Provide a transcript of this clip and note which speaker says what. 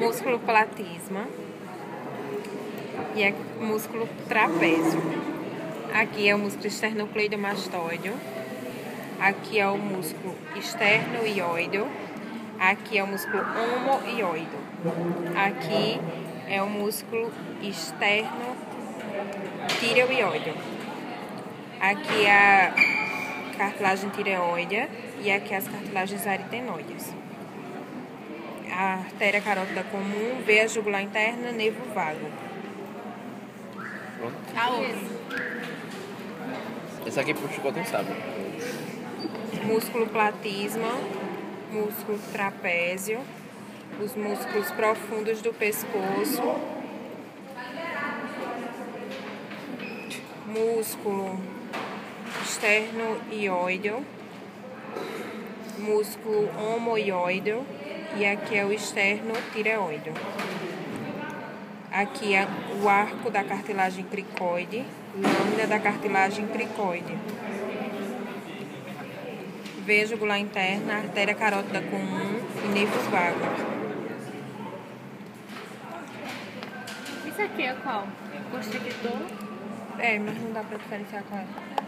Speaker 1: músculo platisma e é músculo trapézio. Aqui é o músculo esternocleidomastoide. Aqui é o músculo esternoióide. Aqui é o músculo omoioide. Aqui é o músculo esternotireoide. Aqui é a cartilagem tireoide e aqui as cartilagens aritenoides. A artéria carótida comum, veia jugular interna, nervo vago.
Speaker 2: Pronto.
Speaker 3: Aonde?
Speaker 2: Esse aqui puxa quem sabe.
Speaker 1: Músculo platisma, músculo trapézio, os músculos profundos do pescoço, músculo esternoióide, músculo omoioide e aqui é o esternotireoide. Aqui é o arco da cartilagem cricoide, lâmina da cartilagem cricoide. Veia jugular interna, artéria carótida comum e nervos vagos.
Speaker 3: Isso aqui é qual? Constrictor?
Speaker 1: É, mas não dá pra diferenciar qual é.